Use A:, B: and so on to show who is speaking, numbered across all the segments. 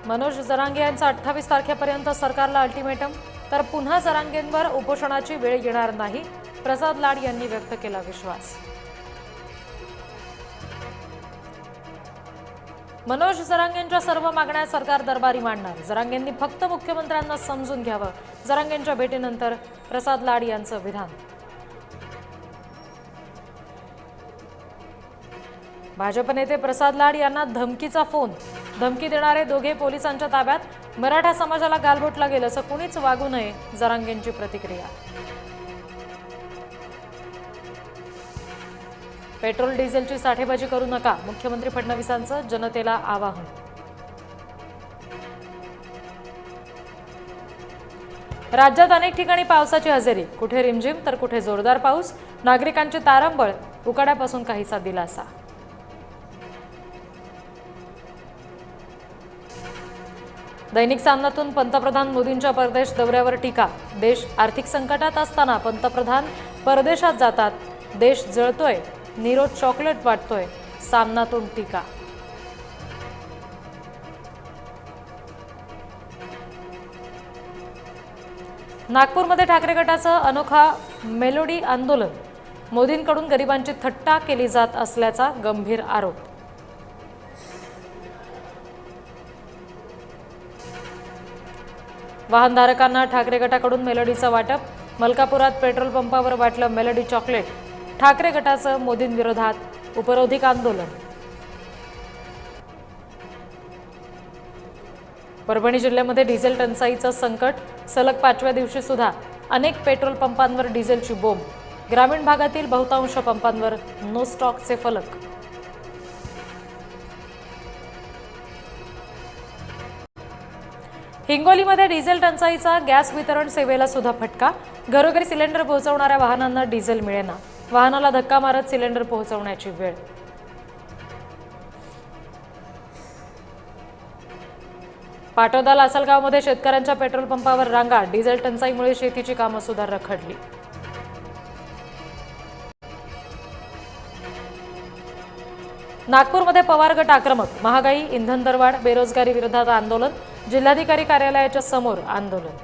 A: मनोज जरांगे यांचा 28 तारखेपर्यंत सरकारला अल्टिमेटम, तर पुन्हा जरांगेंवर उपोषणाची वेळ येणार नाही, प्रसाद लाड यांनी व्यक्त केला विश्वास। मनोज जरांगेंच्या सर्व मागण्या सरकार दरबारी मांडणार, जरांगेंनी फक्त मुख्यमंत्र्यांना समजून घ्यावं, जरांगेंच्या भेटीनंतर प्रसाद लाड यांचं विधान। भाजप नेते प्रसाद लाड यांना धमकीचा फोन, धमकी देणारे दोघे पोलिसांच्या ताब्यात, मराठा समाजाला गालबोटला गेलं असं कुणीच वागू नये, जरांगेंची प्रतिक्रिया। पेट्रोल डिझेलची साठेबाजी करू नका, मुख्यमंत्री फडणवीसांचं जनतेला आवाहन। राज्यात अनेक ठिकाणी पावसाची हजेरी, कुठे रिमझिम तर कुठे जोरदार पाऊस, नागरिकांची तारंबळ, उकाड्यापासून काहीसा दिलासा। दैनिक सामनातून पंतप्रधान मोदींच्या परदेश दौऱ्यावर टीका, देश आर्थिक संकटात असताना पंतप्रधान परदेशात जातात, देश जळतोय, नीरव चॉकलेट वाटतोय, सामनातून टीका। नागपूरमध्ये ठाकरे गटाचं अनोखा मेलोडी आंदोलन, मोदींकडून गरिबांची थट्टा केली जात असल्याचा गंभीर आरोप। वाहनधारकांना ठाकरे गटाकडून मेलोडीचं वाटप, मलकापुरात पेट्रोल पंपावर वाटलं मेलोडी चॉकलेट, ठाकरे गटाचं मोदींविरोधात उपरोधिक आंदोलन। परभणी जिल्ह्यामध्ये डिझेल टंचाईचं संकट, सलग 5व्या दिवशी सुद्धा अनेक पेट्रोल पंपांवर डिझेलची बोंब, ग्रामीण भागातील बहुतांश पंपांवर नो स्टॉकचे फलक। हिंगोलीमध्ये डिझेल टंचाईचा गॅस वितरण सेवेला सुद्धा फटका, घरोघरी सिलेंडर पोहोचवणाऱ्या वाहनांना डिझेल मिळेना, वाहनाला धक्का मारत सिलेंडर पोहोचवण्याची वेळ। पाटोदा लासलगावमध्ये शेतकऱ्यांच्या पेट्रोल पंपावर रांगा, डिझेल टंचाईमुळे शेतीची कामं सुद्धा रखडली। नागपूरमध्ये पवार गट आक्रमक, महागाई, इंधन दरवाढ, बेरोजगारी विरोधात आंदोलन, जिल्हाधिकारी कार्यालयाच्या समोर आंदोलन।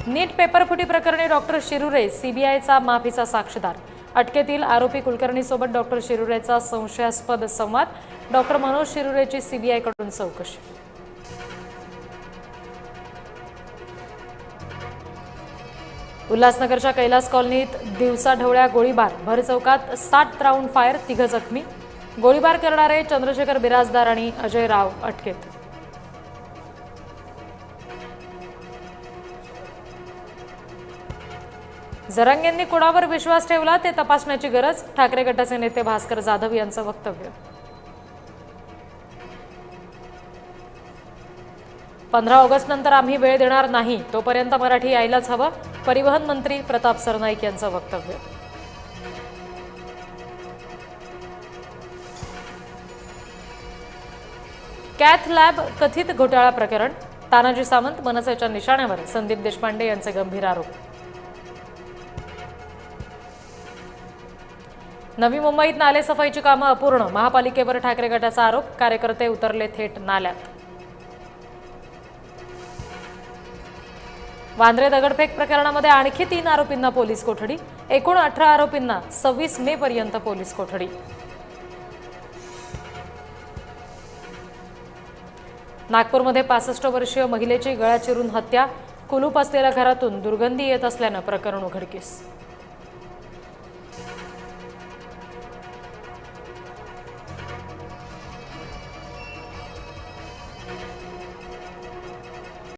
A: नीट पेपरफुटी प्रकरणी डॉक्टर शिरुरे सीबीआयचा माफीचा साक्षीदार, अटकेतील आरोपी कुलकर्णीसोबत डॉक्टर शिरुरेचा संशयास्पद संवाद, डॉक्टर मनोज शिरुरेची सीबीआयकडून चौकशी। उल्हासनगरच्या कैलास कॉलनीत दिवसाढवळ्या गोळीबार, भर चौकात 60 राऊंड फायर, 3 जखमी, गोळीबार करणारे चंद्रशेखर बिराजदार आणि अजय राव अटकेत। जरांगेंनी कोणावर विश्वास ठेवला ते तपासण्याची गरज, ठाकरे गटाचे नेते भास्कर जाधव यांचं वक्तव्य। 15 ऑगस्ट नंतर आम्ही वेळ देणार नाही, तोपर्यंत मराठी यायलाच हवं, परिवहन मंत्री प्रताप सरनाईक यांचं वक्तव्य। कॅथ लॅब कथित घोटाळा प्रकरण, तानाजी सावंत मनसेच्या निशाण्यावर, संदीप देशपांडे यांचे गंभीर आरोप। नवी मुंबईत नालेसफाईची कामं अपूर्ण, महापालिकेवर ठाकरे गटाचा आरोप, कार्यकर्ते उतरले थेट नाल्यात। वांद्रे दगडफेक प्रकरणामध्ये आणखी 3 आरोपींना पोलीस कोठडी, एकूण 18 आरोपींना 26 मे पर्यंत पोलीस कोठडी। नागपूरमध्ये 65 वर्षीय महिलेची गळा चिरून हत्या, कुलूप असलेल्या घरातून दुर्गंधी येत असल्यानं प्रकरण उघडकीस।